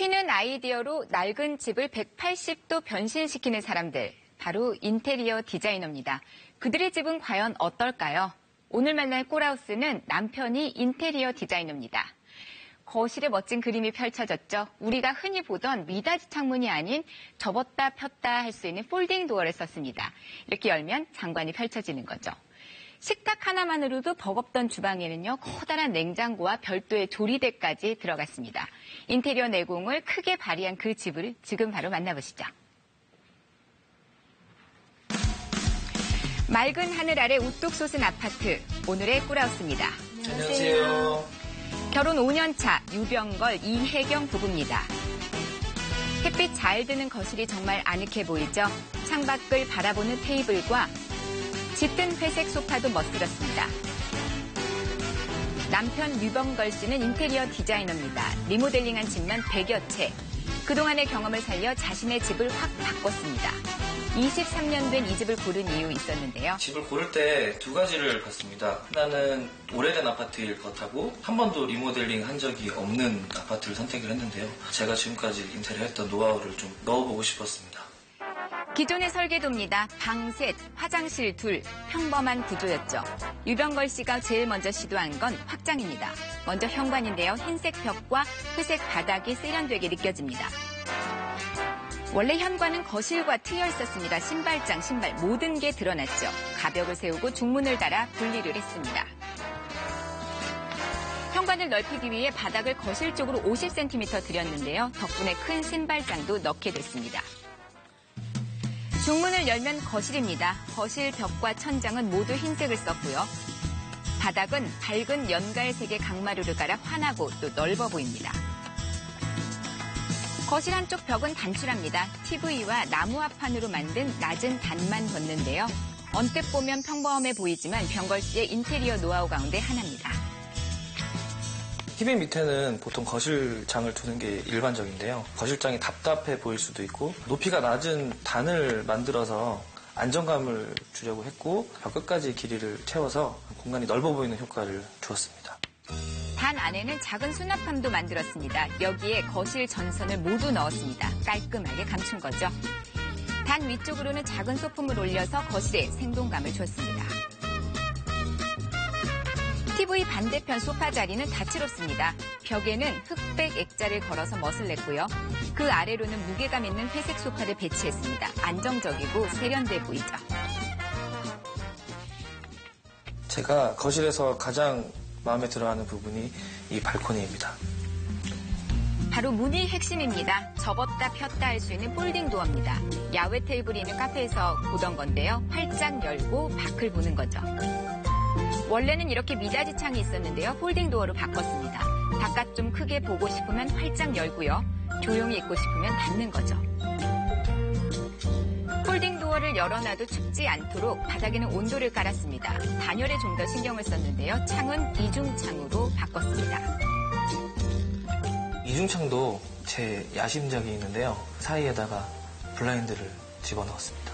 튀는 아이디어로 낡은 집을 180도 변신시키는 사람들, 바로 인테리어 디자이너입니다. 그들의 집은 과연 어떨까요? 오늘 만날 꿀하우스는 남편이 인테리어 디자이너입니다. 거실에 멋진 그림이 펼쳐졌죠. 우리가 흔히 보던 미닫이 창문이 아닌 접었다 폈다 할 수 있는 폴딩 도어를 썼습니다. 이렇게 열면 장관이 펼쳐지는 거죠. 식탁 하나만으로도 버겁던 주방에는요, 커다란 냉장고와 별도의 조리대까지 들어갔습니다. 인테리어 내공을 크게 발휘한 그 집을 지금 바로 만나보시죠. 맑은 하늘 아래 우뚝 솟은 아파트, 오늘의 꿀하우스입니다. 안녕하세요. 결혼 5년 차 유병걸, 이혜경 부부입니다. 햇빛 잘 드는 거실이 정말 아늑해 보이죠? 창밖을 바라보는 테이블과 짙은 회색 소파도 멋스럽습니다. 남편 유병걸 씨는 인테리어 디자이너입니다. 리모델링한 집만 100여 채. 그동안의 경험을 살려 자신의 집을 확 바꿨습니다. 23년 된 이 집을 고른 이유 있었는데요. 집을 고를 때 두 가지를 봤습니다. 하나는 오래된 아파트일 것하고 한 번도 리모델링 한 적이 없는 아파트를 선택을 했는데요. 제가 지금까지 인테리어 했던 노하우를 좀 넣어보고 싶었습니다. 기존의 설계도입니다. 방 셋, 화장실 둘, 평범한 구조였죠. 유병걸 씨가 제일 먼저 시도한 건 확장입니다. 먼저 현관인데요. 흰색 벽과 회색 바닥이 세련되게 느껴집니다. 원래 현관은 거실과 트여 있었습니다. 신발장, 신발 모든 게 드러났죠. 가벽을 세우고 중문을 달아 분리를 했습니다. 현관을 넓히기 위해 바닥을 거실 쪽으로 50cm 들였는데요. 덕분에 큰 신발장도 넣게 됐습니다. 중문을 열면 거실입니다. 거실 벽과 천장은 모두 흰색을 썼고요. 바닥은 밝은 연갈색의 강마루를 깔아 환하고 또 넓어 보입니다. 거실 한쪽 벽은 단출합니다. TV와 나무 합판으로 만든 낮은 단만 뒀는데요. 언뜻 보면 평범해 보이지만 병걸 씨의 인테리어 노하우 가운데 하나입니다. TV 밑에는 보통 거실장을 두는 게 일반적인데요. 거실장이 답답해 보일 수도 있고 높이가 낮은 단을 만들어서 안정감을 주려고 했고 벽 끝까지 길이를 채워서 공간이 넓어 보이는 효과를 주었습니다. 단 안에는 작은 수납함도 만들었습니다. 여기에 거실 전선을 모두 넣었습니다. 깔끔하게 감춘 거죠. 단 위쪽으로는 작은 소품을 올려서 거실에 생동감을 줬습니다. TV 반대편 소파 자리는 다채롭습니다. 벽에는 흑백 액자를 걸어서 멋을 냈고요. 그 아래로는 무게감 있는 회색 소파를 배치했습니다. 안정적이고 세련돼 보이죠. 제가 거실에서 가장 마음에 들어하는 부분이 이 발코니입니다. 바로 문이 핵심입니다. 접었다 폈다 할 수 있는 폴딩 도어입니다. 야외 테이블이 있는 카페에서 보던 건데요. 활짝 열고 밖을 보는 거죠. 원래는 이렇게 미닫이 창이 있었는데요. 폴딩 도어로 바꿨습니다. 바깥 좀 크게 보고 싶으면 활짝 열고요. 조용히 있고 싶으면 닫는 거죠. 폴딩 도어를 열어놔도 춥지 않도록 바닥에는 온도를 깔았습니다. 단열에 좀 더 신경을 썼는데요. 창은 이중창으로 바꿨습니다. 이중창도 제 야심작이 있는데요. 사이에다가 블라인드를 집어넣었습니다.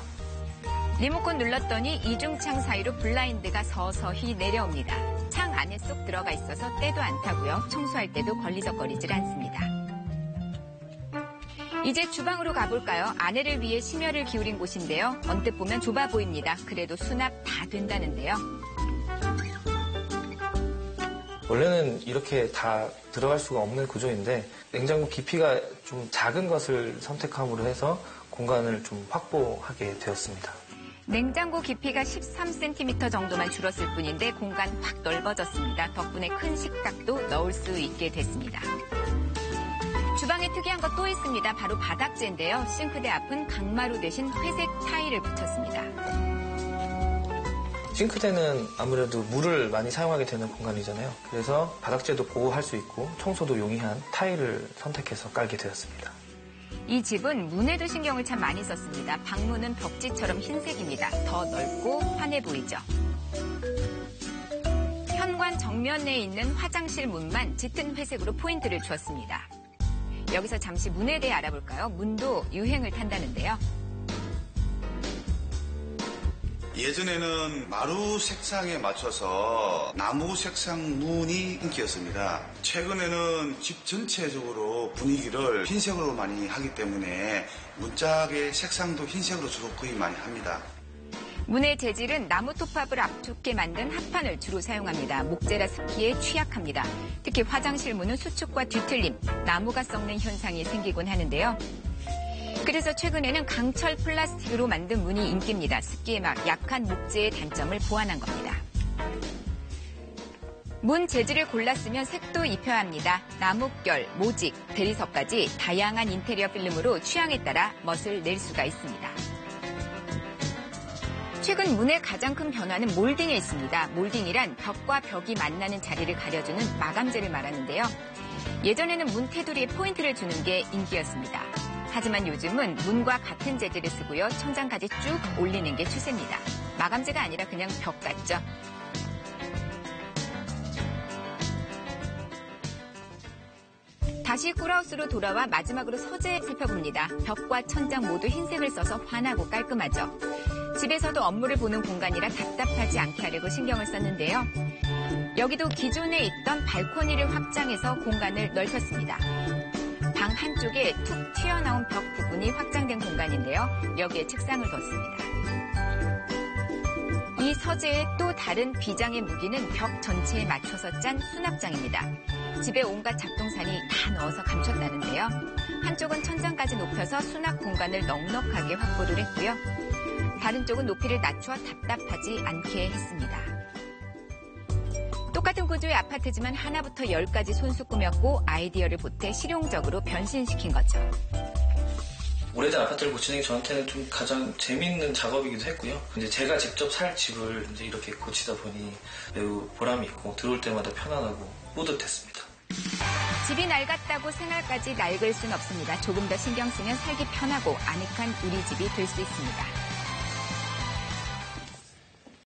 리모컨 눌렀더니 이중창 사이로 블라인드가 서서히 내려옵니다. 창 안에 쏙 들어가 있어서 때도 안 타고요. 청소할 때도 걸리적거리질 않습니다. 이제 주방으로 가볼까요? 아내를 위해 심혈을 기울인 곳인데요. 언뜻 보면 좁아 보입니다. 그래도 수납 다 된다는데요. 원래는 이렇게 다 들어갈 수가 없는 구조인데 냉장고 깊이가 좀 작은 것을 선택함으로 해서 공간을 좀 확보하게 되었습니다. 냉장고 깊이가 13cm 정도만 줄었을 뿐인데 공간 확 넓어졌습니다. 덕분에 큰 식탁도 넣을 수 있게 됐습니다. 주방에 특이한 것 또 있습니다. 바로 바닥재인데요. 싱크대 앞은 강마루 대신 회색 타일을 붙였습니다. 싱크대는 아무래도 물을 많이 사용하게 되는 공간이잖아요. 그래서 바닥재도 보호할 수 있고 청소도 용이한 타일을 선택해서 깔게 되었습니다. 이 집은 문에도 신경을 참 많이 썼습니다. 방문은 벽지처럼 흰색입니다. 더 넓고 환해 보이죠. 현관 정면에 있는 화장실 문만 짙은 회색으로 포인트를 주었습니다. 여기서 잠시 문에 대해 알아볼까요? 문도 유행을 탄다는데요. 예전에는 마루 색상에 맞춰서 나무 색상 문이 인기였습니다. 최근에는 집 전체적으로 분위기를 흰색으로 많이 하기 때문에 문짝의 색상도 흰색으로 주로 구입 많이 합니다. 문의 재질은 나무 톱밥을 압축해 만든 합판을 주로 사용합니다. 목재라 습기에 취약합니다. 특히 화장실 문은 수축과 뒤틀림, 나무가 썩는 현상이 생기곤 하는데요. 그래서 최근에는 강철 플라스틱으로 만든 문이 인기입니다. 습기에 약한 목재의 단점을 보완한 겁니다. 문 재질을 골랐으면 색도 입혀야 합니다. 나뭇결, 모직, 대리석까지 다양한 인테리어 필름으로 취향에 따라 멋을 낼 수가 있습니다. 최근 문의 가장 큰 변화는 몰딩에 있습니다. 몰딩이란 벽과 벽이 만나는 자리를 가려주는 마감재를 말하는데요. 예전에는 문 테두리에 포인트를 주는 게 인기였습니다. 하지만 요즘은 문과 같은 재질을 쓰고요. 천장까지 쭉 올리는 게 추세입니다. 마감재가 아니라 그냥 벽 같죠? 다시 꿀하우스로 돌아와 마지막으로 서재 살펴봅니다. 벽과 천장 모두 흰색을 써서 환하고 깔끔하죠. 집에서도 업무를 보는 공간이라 답답하지 않게 하려고 신경을 썼는데요. 여기도 기존에 있던 발코니를 확장해서 공간을 넓혔습니다. 방 한쪽에 툭 튀어나온 벽 부분이 확장된 공간인데요. 여기에 책상을 뒀습니다. 이 서재의 또 다른 비장의 무기는 벽 전체에 맞춰서 짠 수납장입니다. 집에 온갖 잡동사니 다 넣어서 감췄다는데요. 한쪽은 천장까지 높여서 수납 공간을 넉넉하게 확보를 했고요. 다른 쪽은 높이를 낮춰 답답하지 않게 했습니다. 똑같은 구조의 아파트지만 하나부터 10까지 손수 꾸몄고 아이디어를 보태 실용적으로 변신시킨 거죠. 오래된 아파트를 고치는 게 저한테는 좀 가장 재미있는 작업이기도 했고요. 이제 제가 직접 살 집을 이제 이렇게 고치다 보니 매우 보람이 있고 들어올 때마다 편안하고 뿌듯했습니다. 집이 낡았다고 생활까지 낡을 순 없습니다. 조금 더 신경 쓰면 살기 편하고 아늑한 우리 집이 될 수 있습니다.